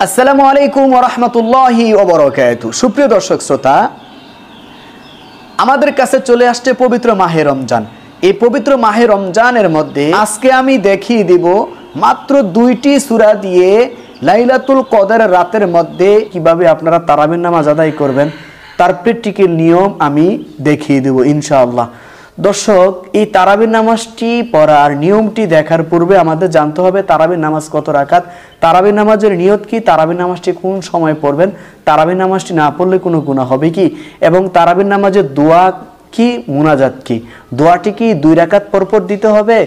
আসসালামু আলাইকুম ওয়া রাহমাতুল্লাহি ওয়া বারাকাতুহু। সুপ্রিয় দর্শক শ্রোতা, আমাদের কাছে চলে আসছে পবিত্র মাহে রমজান। এই পবিত্র মাহে রমজানের মধ্যে আজকে আমি দেখিয়ে দিব মাত্র 2টি সূরা দিয়ে লাইলাতুল কদরের রাতের মধ্যে কিভাবে আপনারা তারাবির নামাজ আদায় করবেন তার প্র্যাকটিক্যাল নিয়ম আমি দেখিয়ে দেব ইনশাআল্লাহ। দর্শক, এই তারাবির নামাজটি পড়ার নিয়মটি দেখার পূর্বে আমাদের জানতে হবে তারাবির নামাজ কত রাকাত, তারাবির নামাজের নিয়ত কি, তারাবির নামাজটি কোন সময় পড়বেন, তারাবির নামাজটি না পড়লে কোনো গুনাহ হবে কি, এবং তারাবির নামাজের দোয়া কি, মুনাজাত কি, দোয়াটি কি 2 রাকাত পরপর দিতে হবে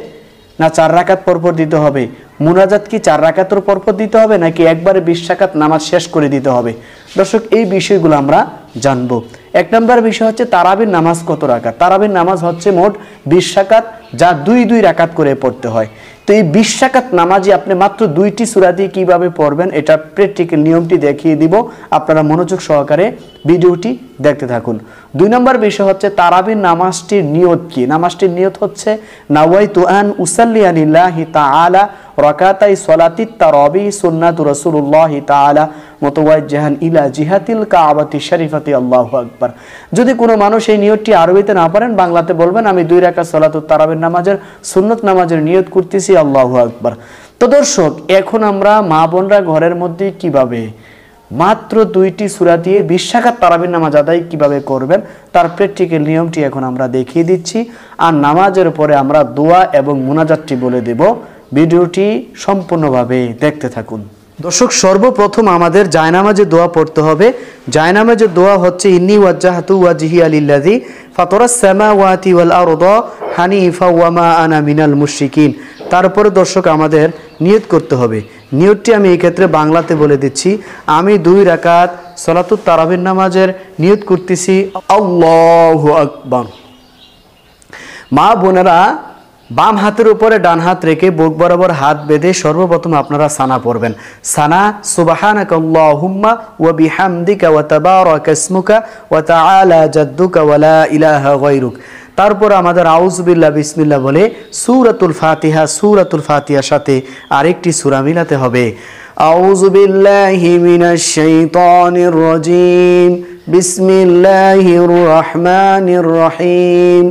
না 4 রাকাত পরপর দিতে হবে, মুনাজাত কি 4 রাকাতের পরপর দিতে হবে নাকি একবারে 20 রাকাত নামাজ শেষ করে দিতে হবে। দর্শক, এই বিষয়গুলো আমরা জানবো। 1 নম্বর বিষয় হচ্ছে তারাবির নামাজ কত রাকাত। তারাবির নামাজ হচ্ছে মোট 20 রাকাত, যা 2 রাকাত করে পড়তে হয়। তো এই 20 রাকাত নামাজে আপনি মাত্র 2টি সূরা দিয়ে কিভাবে পড়বেন এটা প্র্যাকটিক্যাল নিয়মটি দেখিয়ে দিব। আপনারা মনোযোগ সহকারে ভিডিওটি দেখতে থাকুন। 2 নম্বর বিষয় হচ্ছে তারাবির নামাজটির নিয়ত কি। নামাজটির নিয়ত হচ্ছে নাওয়াইতু আন উসাল্লিয়া লিল্লাহি তাআলা রাকাতাই সলাতিত তারাবি সুন্নাতু রাসূলুল্লাহি তাআলা মুতাওয়াজ্জিহান ইলা জিহাতিল কাবাতি শরীফাতি আল্লাহু আকবার। যদি কোনো মানুষ এই নিয়তটি আরবিতে না পারেন, বাংলাতে বলবেন আমি 2 রাকাত সালাতুত তারাবির নামাজের সুন্নত নামাজের নিয়ত করতেছি, আল্লাহু আকবার। তো দর্শক, এখন আমরা মা বোনরা ঘরের মধ্যে কিভাবে মাত্র 2টি সূরা দিয়ে 20 রাকাত তারাবির নামাজ আদায় কিভাবে করবেন তার প্র্যাকটিক্যাল নিয়মটি এখন আমরা দেখিয়ে দিচ্ছি। আর নামাজের পরে আমরা দোয়া এবং মুনাজাতটি বলে দেব। ভিডিওটি সম্পূর্ণভাবে দেখতে থাকুন। দর্শক, সর্বপ্রথম আমাদের জায়নামাজে দোয়া পড়তে হবে। জায়নামাজের দোয়া হচ্ছে ইন্নী ওয়াজ্জাহতু ওয়াজহিয়া লিল্লাযী ফাতারাস সামাওয়াতি ওয়াল আরদা হানিফা ওয়া মা আনা মিনাল মুশরিকিন। তারপরে দর্শক আমাদের নিয়ত করতে হবে। নিয়তটি আমি এই ক্ষেত্রে বাংলাতে বলে দিচ্ছি। আমি 2 রাকাত সালাতুত তারাবির নামাজের নিয়ত করতেছি, আল্লাহু আকবার। মা বোনেরা বাম হাতের উপরে ডান হাত রেখে বুক বরাবর হাত বেঁধে সর্বপ্রথম আপনারা সানা পড়বেন। সানা সুবহানাকাল্লাহুম্মা ওয়া বিহামদিকা ওয়া তাবারাকা ইসমুকা ওয়া তাআলা জাদ্দুকা ওয়া লা ইলাহা গায়রুক। তারপর আমাদের আউযু বিল্লাহ বিসমিল্লাহ বলে সূরাতুল ফাতিহার সাথে আরেকটি সূরা মিলাতে হবে। আউযু বিল্লাহি মিনাশ শাইতানির রাজীম, বিসমিল্লাহির রহমানির রহিম,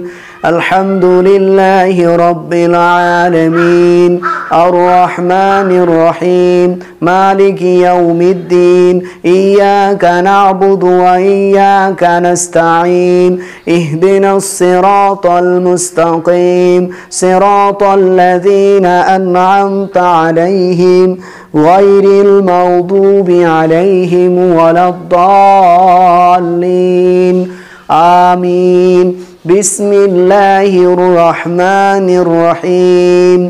আলহামদুলিল্লাহি রাব্বিল আলামিন, আর রহমানির রহিম, মালিকি ইয়াউমিদ্দিন, ইয়াকা না'বুদু ওয়া ইয়াকা নাস্তাঈন, ইহদিনাস সিরাতাল মুস্তাকিম, সিরাতাল লাযীনা আন'আমতা আলাইহিম গায়রিল মাগদুবি আলাইহিম ওয়ালাদ-দাল্লিন। আমিন। বিসমিল্লাহির রহমানির রহিম,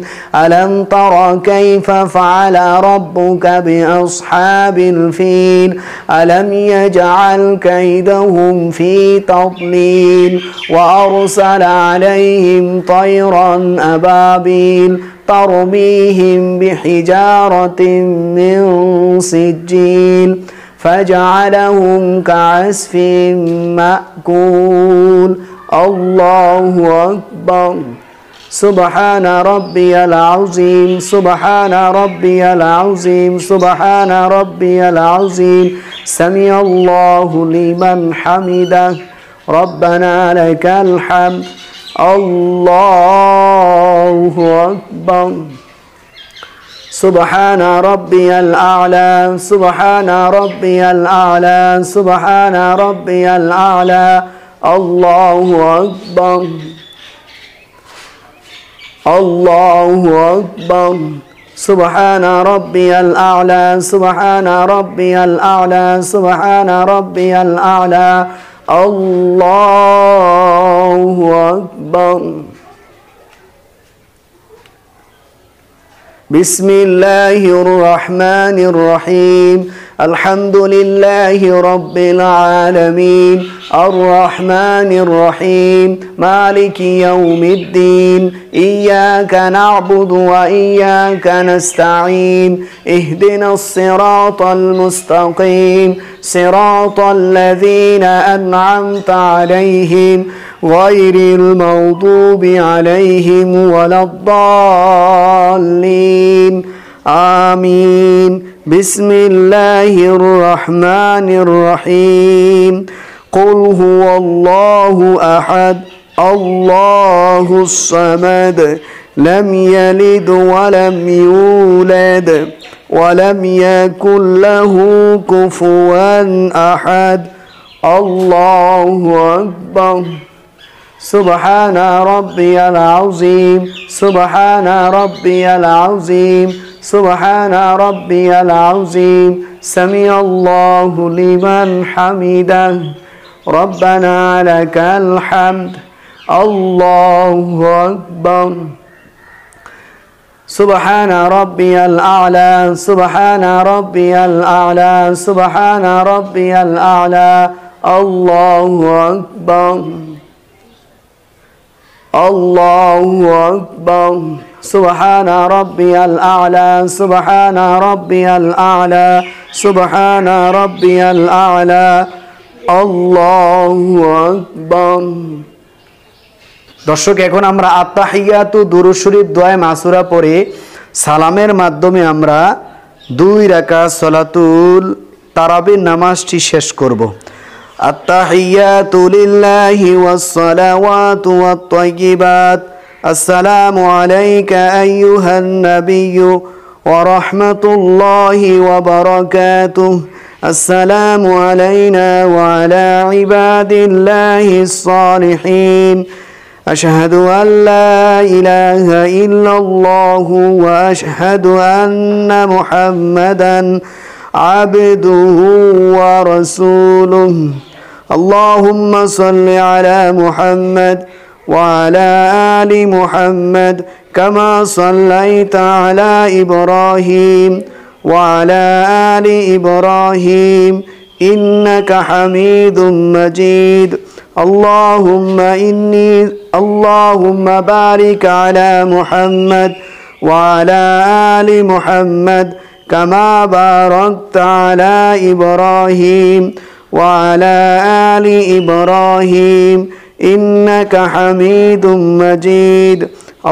আলাম তারা কাইফা ফাআলা রাব্বুকা বিআসহাবিল ফিল, আলাম ইয়াজআল কাইদাহুম ফি তাদলিল, ওয়া আরসালা আলাইহিম তায়রান আবাবিল ترميهم بحجارة من سجيل فجعلهم كعصف مأكول. الله أكبر. سبحان ربي العظيم، سبحان ربي العظيم، سبحان ربي العظيم. سمع الله لمن حمده، ربنا لك الحمد. الله أكبر. سبحان ربي الأعلى، سبحان ربي الأعلى، سبحان ربي الأعلى. الله أكبر. الله أكبر. سبحان ربي الأعلى، سبحان ربي الأعلى، سبحان ربي الأعلى. الله أكبر. بسم الله الرحمن الرحيم، الحمد لله رب العالمين، الرحمن الرحيم، مالك يوم الدين، إياك نعبد وإياك نستعين، اهدنا الصراط المستقيم، صراط الذين أنعمت عليهم غير المغضوب عليهم ولا الضالين. آمين. বিসমিল্লাহির রহমানির রহিম কুল হুয়াল্লাহু আহাদ আল্লাহুস সামাদ লাম ইয়ালিদ ওয়া লাম ইউলাদ ওয়া লাম ইয়াকুল লাহু কুফুয়ান আহাদ আল্লাহু আকবার সুবহানা রাব্বিয়াল আযীম সুবহানা রাব্বিয়াল আযীম সুবহানা রাব্বিয়াল আযীম সামিআল্লাহু লিমান হামিদাহ রব্বানা লাকাল হামদ আল্লাহু আকবার সুবহানা রাব্বিয়াল আ'লা সুবহানা রাব্বিয়াল আ'লা সুবহানা রাব্বিয়াল আ'লা আল্লাহু আকবার আল্লাহু আকবার সুবহানা রাব্বিয়াল আ'লা সুবহানা রাব্বিয়াল আ'লা সুবহানা রাব্বিয়াল আ'লা আল্লাহু আকবার। দর্শক, এখন আমরা আত্তাহিয়াতু দুরূদ শরীফ দোয়া মাসুরা পড়ে সালামের মাধ্যমে আমরা 2 রাকাত সালাতুল তারাবির নামাজটি শেষ করব। আত্তাহিয়াতু লিল্লাহি ওয়াস সালাওয়াতু ওয়াত তাইয়্যিবাত আসসালামু আলাইকা আইয়ুহান নাবিয়্যু ওয়া রাহমাতুল্লাহি ওয়া বারাকাতুহু আসসালামু আলাইনা ওয়া আলা ইবাদিল্লাহিস সালিহিন আশহাদু আল লা ইলাহা ইল্লাল্লাহু ওয়া আশহাদু আন্না মুহাম্মাদান আবদুহু ওয়া রাসূলুহু আল্লাহুম্মা সাল্লি আলা মুহাম্মাদ ওয়া আলা আলি মুহাম্মাদ কামা সাল্লাইতা আলা ইব্রাহিম ওয়া আলা আলি ইব্রাহিম ইন্নাকা হামিদুম মাজিদ اللهم بارك على محمد وعلى آل محمد كما باركت على إبراهيم وعلى آل إبراهيم إنك حميد مجيد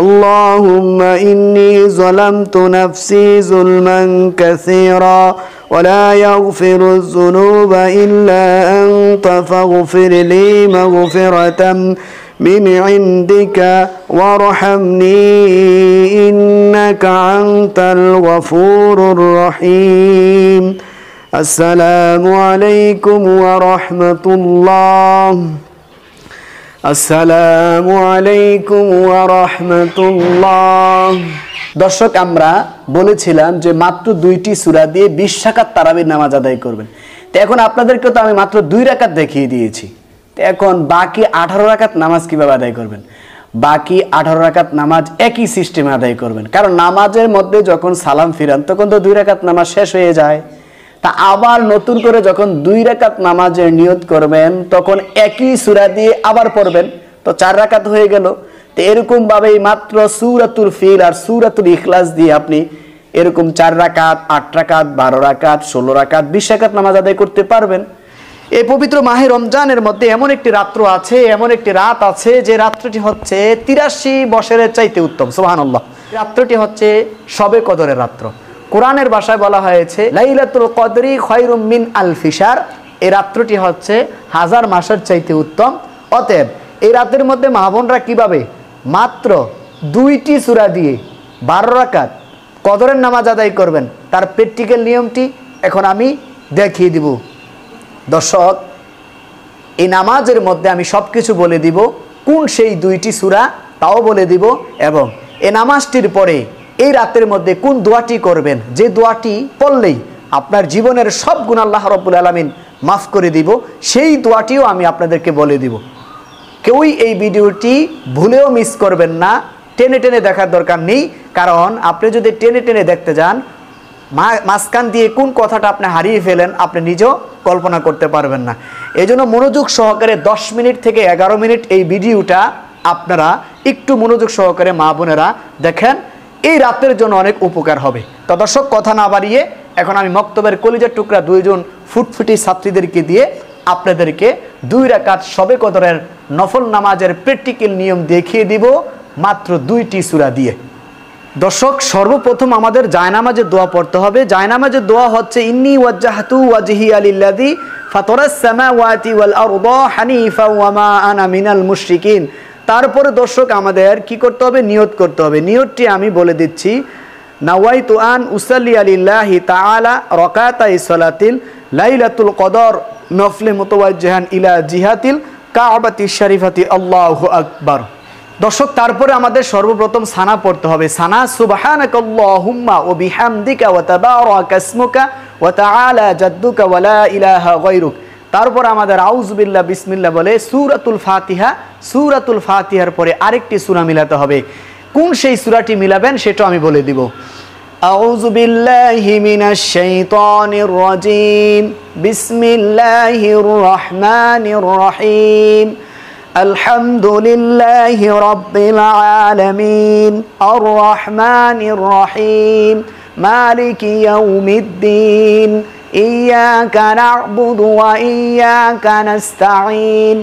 اللهم إني ظلمت نفسي ظلما كثيرا ولا يغفر الذنوب إلا أنت فاغفر لي مغفرة من عندك وارحمني إنك أنت الغفور الرحيم السلام عليكم ورحمة الله আসসালামু আলাইকুম ওয়া রাহমাতুল্লাহ। দর্শক, আমরা বলেছিলাম যে মাত্র 2টি সূরা দিয়ে 20 রাকাত তারাবির নামাজ আদায় করবেন। তো এখন আপনাদেরকে তো আমি মাত্র 2 রাকাত দেখিয়ে দিয়েছি। তো এখন বাকি 18 রাকাত নামাজ কিভাবে আদায় করবেন? বাকি 18 রাকাত নামাজ একই সিস্টেমে আদায় করবেন, কারণ নামাজের মধ্যে যখন সালাম ফিরান তখন তো 2 রাকাত নামাজ শেষ হয়ে যায়। তা আবার নতুন করে যখন 2 রাকাত নামাজের নিয়ত করবেন তখন একই সূরা দিয়ে আবার পড়বেন, তো 4 রাকাত হয়ে গেল। তো এরকম ভাবেই মাত্র সূরাতুল ফিল আর সূরাতুল ইখলাস দিয়ে আপনি এরকম 4 রাকাত, 8 রাকাত, 12 রাকাত, 16 রাকাত, 20 রাকাত নামাজ আদায় করতে পারবেন। এই পবিত্র মাহে রমজানের মধ্যে এমন একটি রাত্র আছে, এমন একটি রাত আছে যে রাত্রটি হচ্ছে 83 বছরের চাইতে উত্তম। সুবহানাল্লাহ। রাত্রটি হচ্ছে শবে কদরের রাত্র। কোরআনের ভাষায় বলা হয়েছে লাইলাতুল কদরি খায়রুম মিন আলফি শাহর। এই রাত্রটি হচ্ছে 1000 মাসের চাইতে উত্তম। অতএব এই রাতের মধ্যে মা বোনরা কিভাবে মাত্র 2টি সূরা দিয়ে 12 রাকাত কদরের নামাজ আদায় করবেন তার প্র্যাকটিক্যাল নিয়মটি এখন আমি দেখিয়ে দিব। দর্শক, এই নামাজের মধ্যে আমি সব কিছু বলে দিব, কোন সেই 2টি সূরা তাও বলে দিব, এবং এই নামাজটির পরে এই রাতের মধ্যে কোন দোয়াটি করবেন, যে দোয়াটি পড়লেই আপনার জীবনের সব গুনাহ আল্লাহ রাব্বুল আলামিন মাফ করে দিব, সেই দোয়াটিও আমি আপনাদেরকে বলে দিব। কেউই এই ভিডিওটি ভুলেও মিস করবেন না, টেনে টেনে দেখার দরকার নেই, কারণ আপনি যদি টেনে টেনে দেখতে যান মাঝখান দিয়ে কোন কথাটা আপনি হারিয়ে ফেলেন আপনি নিজেও কল্পনা করতে পারবেন না। এই জন্য মনোযোগ সহকারে 10 মিনিট থেকে 11 মিনিট এই ভিডিওটা আপনারা একটু মনোযোগ সহকারে মা বোনেরা দেখেন, এই রাতের জন্য অনেক উপকার হবে। তো দর্শক, কথা না বাড়িয়ে এখন আমি মক্তবের কলিজার টুকরা 2 জন ফুটফুটি ছাত্রীদেরকে দিয়ে আপনাদেরকে 2 রাকাত শবে কদরের নফল নামাজের প্র্যাকটিক্যাল নিয়ম দেখিয়ে দিব মাত্র 2টি সূরা দিয়ে। দর্শক, সর্বপ্রথম আমাদের জায়নামাজের দোয়া পড়তে হবে। জায়নামাজের দোয়া হচ্ছে ইন্নী ওয়াজ্জাহতু ওয়াজহিয়া লিল্লাযী ফাতারাস সামাওয়াতি ওয়াল আরদা হানিফা ওয়া মা আনা মিনাল মুশরিকিন। তারপরে দর্শক আমাদের কি করতে হবে? নিয়ত করতে হবে। নিয়তটি আমি বলে দিচ্ছি। নাওয়াইতু আন উসাল্লি লিল্লাহি তাআলা রাকাতাই সালাতিল লাইলাতুল কদর নফলে মুতাওয়াজ্জিহান ইলা জিহাতিল কাবাতিশ শরীফাতি আল্লাহু আকবার। দর্শক, তারপরে আমাদের সর্বপ্রথম সানা পড়তে হবে। সানা সুবহানাকাল্লাহুম্মা ওয়া বিহামদিকা ওয়া তাবারাকা ইসমুকা ওয়া তাআলা জাদ্দুকা ওয়া লা ইলাহা গায়রুক। তারপর আমাদের আউযু বিল্লাহ বিসমিল্লাহ বলে সূরাতুল ফাতিহা, সূরাতুল ফাতিহার পরে আরেকটি সূরা মিলাতে হবে। কোন সেই সূরাটি মিলাবেন সেটাও আমি বলে দিব। আউযু বিল্লাহি মিনাশ শাইতানির রাজীম, বিসমিল্লাহির রহমানির রহিম। আলহামদুলিল্লাহি রাব্বিল আলামিন, আর রহমানির রহিম, মালিকি ইয়াউমিদ্দিন, ইয়্যাকা না'বুদু ওয়া ইয়্যাকা নাস্তাঈন,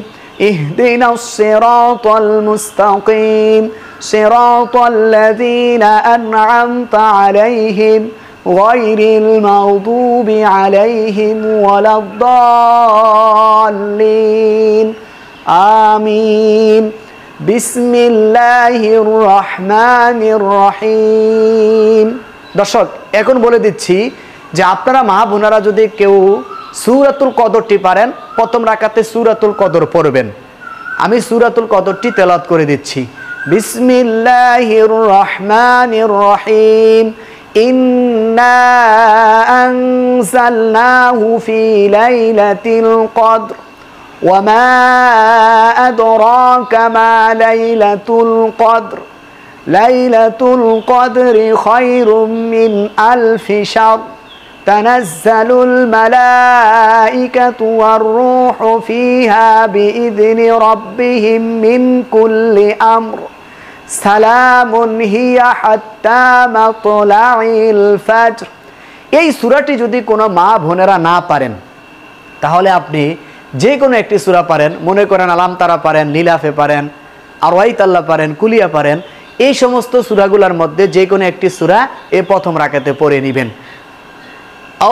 ইহদিনাস সিরাতাল মুস্তাকিম, সিরাতাল লাযীনা আন'আমতা আলাইহিম গায়রিল মাগদুবি আলাইহিম ওয়ালাদ-দাল্লিন। আমিন। বিসমিল্লাহির রহমানির রহিম। দর্শক, এখন বলে দিচ্ছি যে আপনারা মা বোনেরা যদি কেউ সূরাতুল কদরটি পারেন, প্রথম রাকাতে সূরাতুল কদর পড়বেন। আমি সূরাতুল কদরটি তেলাওয়াত করে দিচ্ছি। বিসমিল্লাহির রহমানির রহিম। ইন্না আনজালনাহু ফি লাইলাতিল কদর ওয়া মা আদরাকা মা লাইলাতুল কদর, লাইলাতুল কদরি খায়রুম মিন আলফি শাহর, তানাজ্জালুল মালাইকাতু ওয়ার রূহু ফিহা বিইذনি রাব্বিহিম মিন কুল্লি আমর, সালামুন হিয়া হাত্তা মাতলাইল ফাজর। এই সূরাটি যদি কোনো মা বোনেরা না পারেন, তাহলে আপনি যে কোনো একটি সূরা পারেন, মনে করেন আলাম তারা পারেন, লীলাফে পারেন, আর ওয়াইতাল্লাহ পারেন, কুলিয়া পারেন, এই সমস্ত সূরাগুলোর মধ্যে যে কোনো একটি সূরা এই প্রথম রাকাতে পড়ে নেবেন।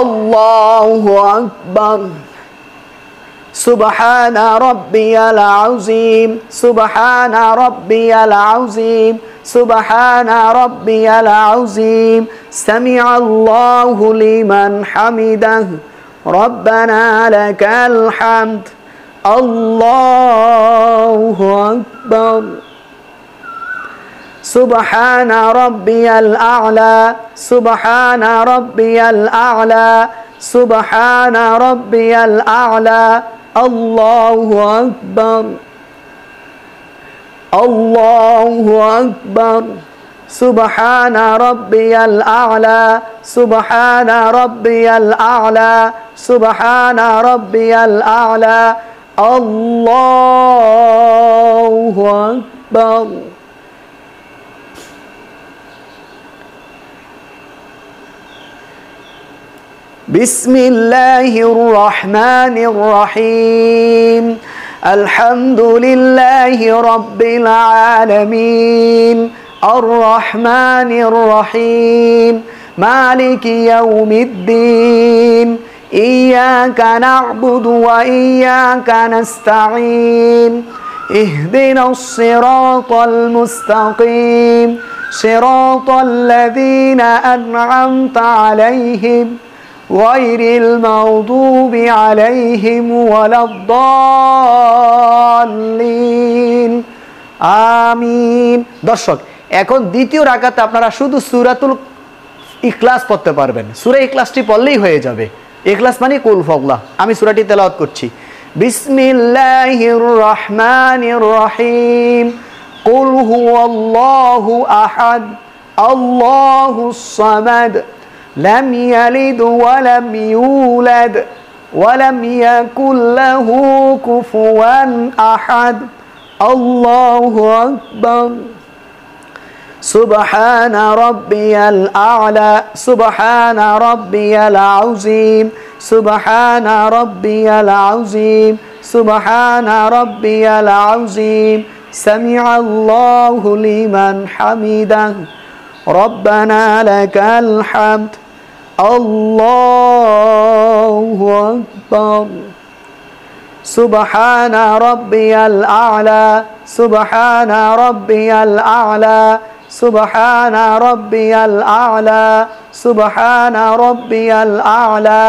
আল্লাহু আকবার। সুবহানা রাব্বিয়াল আযীম, সুবহানা রাব্বিয়াল আযীম, সুবহানা রাব্বিয়াল আযীম, সামিআল্লাহু লিমান হামিদাহু, রব্বানা লাকাল হামদ, আল্লাহু আকবার। সুবহানা রাব্বিয়াল আ'লা, সুবহানা রাব্বিয়াল আ'লা, সুবহানা রাব্বিয়াল আ'লা, আল্লাহু আকবার, আল্লাহু আকবার। সুবহানা রাব্বিয়াল আ'লা, সুবহানা রাব্বিয়াল আ'লা, সুবহানা রাব্বিয়াল আ'লা, আল্লাহু আকবার। বিসমিল্লাহির রহমানির রহিম। আলহামদুলিল্লাহি রাব্বিল আলামিন, আর রহমানির রহিম, মালিকি ইয়াউমিদ্দিন, ইয়্যাকা না'বুদু ওয়া ইয়্যাকা নাস্তাঈন, ইহদিনাস সিরাতাল মুস্তাকিম, সিরাতাল লাযীনা আন'আমতা আলাইহিম গায়রিল মাগদুবি আলাইহিম ওয়ালাদ-দাল্লিন। আমিন। দর্শক, এখন দ্বিতীয় রাকাতে আপনারা শুধু সূরাতুল ইখলাস পড়তে পারবেন। সূরা ইখলাসটি পড়লেই হয়ে যাবে। ইখলাস মানে কুল ফাল্লাহ। আমি সূরাটি তেলাওয়াত করছি। বিসমিল্লাহির রহমানির রহিম। কুল হুয়াল্লাহু আহাদ, আল্লাহুস সামাদ, লাম ইয়ালিদ ওয়া লাম ইউলাদ ওয়া লাম ইয়াকুল লাহু কুফুয়ান আহাদ, আল্লাহু আকবার। সুবহানা রাব্বিয়াল আ'লা, সুবহানা রাব্বিয়াল আযীম, সুবহানা রাব্বিয়াল আযীম, সুবহানা রাব্বিয়াল আযীম, সামিআল্লাহু লিমান হামিদাহু, রব্বানা লাকাল হামদ, আল্লাহু আকবার, সুবহানা রাব্বিয়াল আ'লা, সুবহানা রাব্বিয়াল আ'লা, সুবহানা রাব্বিয়াল আ'লা, সুবহানা রাব্বিয়াল আ'লা,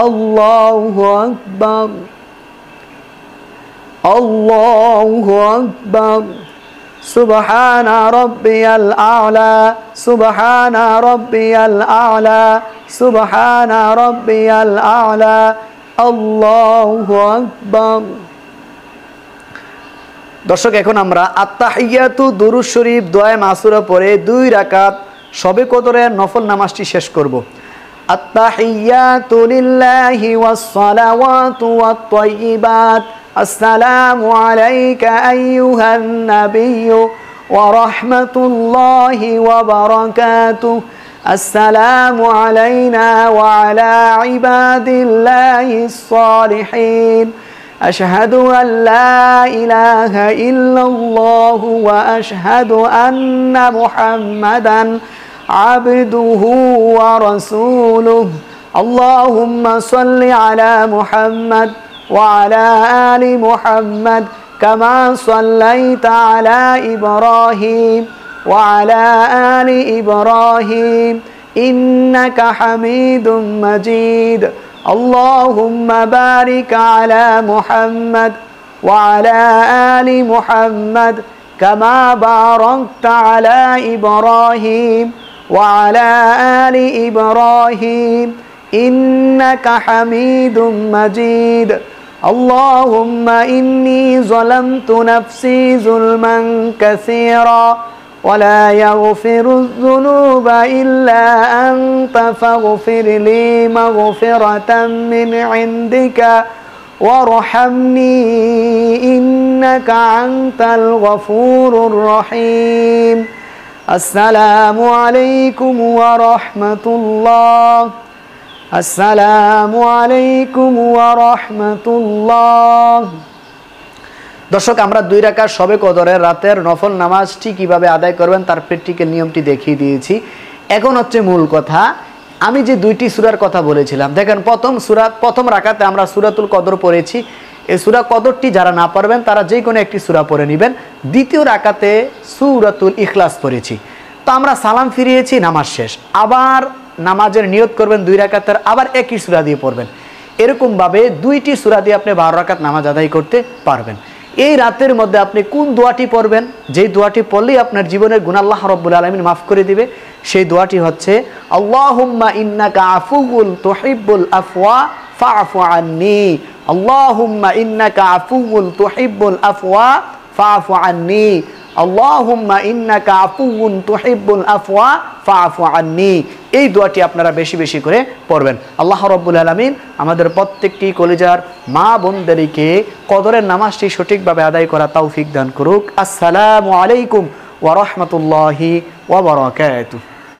আল্লাহু আকবার, আল্লাহু আকবার, সুবহানা রাব্বিয়াল আ'লা, সুবহানা রাব্বিয়াল আ'লা, সুবহানা রাব্বিয়াল আ'লা, আল্লাহু আকবার। দর্শক, এখন আমরা আত্তাহিয়াতু দুরূদ শরীফ দোয়া মাসুরা পড়ে 2 রাকাত শবে কদরের নফল নামাজটি শেষ করব। আত্তাহিয়াতু লিল্লাহি ওয়াস সালাওয়াতু ওয়াত তাইয়্যিবাত, আসসালামু আলাইকা আইয়ুহান নাবিয়্যু ওয়া রাহমাতুল্লাহি ওয়া বারাকাতুহু, আসসালামু আলাইনা ওয়া আলা ইবাদিল্লাহিস সালিহিন, আশহাদু আল্লা ইলাহা ইল্লাল্লাহু ওয়া আশহাদু আন্না মুহাম্মাদান আবদুহু ওয়া রাসূলুহু, আল্লাহুম্মা সাল্লি আলা মুহাম্মাদ ওয়া আলা আলি মুহাম্মাদ কামা সাল্লাইতা আলা ইব্রাহিম ওয়া আলা আলি ইব্রাহিম ইন্নাকা হামিদুম মাজিদ, আল্লাহুম্মা বারিক আলা মুহাম্মাদ ওয়া আলা আলি মুহাম্মাদ কামা বারাকতা আলা ইব্রাহিম ওয়া আলা আলি ইব্রাহিম ইন্নাকা হামিদুম মাজিদ, আল্লাহুম্মা ইন্নী যালামতু নাফসি যুলমান কাসীরা ওয়া লা ইয়াগফিরুয যুনুবা ইল্লা আনতা ফাগফির লি মাগফিরাতাম মিন ইনদিকা ওয়ারহামনি ইন্নাকা আনতাল গফুরুর রহিম। আসসালামু আলাইকুম ওয়া রাহমাতুল্লাহ, আসসালামু আলাইকুম ওয়া রাহমাতুল্লাহ। দর্শক, আমরা 2 রাকাত শবে কদরের রাতের নফল নামাজটি কিভাবে আদায় করবেন তার প্র্যাকটিক্যাল নিয়মটি দেখিয়ে দিয়েছি। এখন হচ্ছে মূল কথা। আমি যে 2টি সূরার কথা বলেছিলাম, দেখেন প্রথম রাকাতে আমরা সূরাতুল কদর পড়েছি। এই সূরা কদরটি যারা না পারবেন তারা যে কোনো একটি সূরা পড়ে নেবেন। দ্বিতীয় রাকাতে সূরাতুল ইখলাস পড়েছি। তো আমরা সালাম ফিরিয়েছি, নামাজ শেষ, আবার নামাজের নিয়ত করবেন 2 রাকাতের, আবার একই সূরা দিয়ে পড়বেন। এরকমভাবে 2টি সূরা দিয়ে আপনি 12 রাকাত নামাজ আদায় করতে পারবেন। এই রাতের মধ্যে আপনি কোন দোয়াটি পড়বেন, যেই দোয়াটি পড়লেই আপনার জীবনের গুনাহ আল্লাহ রাব্বুল আলামিন মাফ করে দিবে, সেই দোয়াটি হচ্ছে আল্লাহুম্মা ইন্নাকা আফুউন তুহিব্বুল আফওয়া ফাআফু আন্নী, আল্লাহুম্মা ইন্নাকা আফুউন তুহিব্বুল আফওয়া ফাআফু আন্নী, আল্লাহুম্মা ইন্নাকা আফুউন তুহিব্বুল আফওয়া ফাআফু আন্নী। এই দোয়াটি আপনারা বেশি বেশি করে পড়বেন। আল্লাহ রাব্বুল আলামিন আমাদের প্রত্যেকটি কলিজার মা বোনদেরকে কদরের নামাজটি সঠিকভাবে আদায় করা তৌফিক দান করুক। আসসালামু আলাইকুম ওয়া রাহমাতুল্লাহি ওয়া বারাকাতুহু।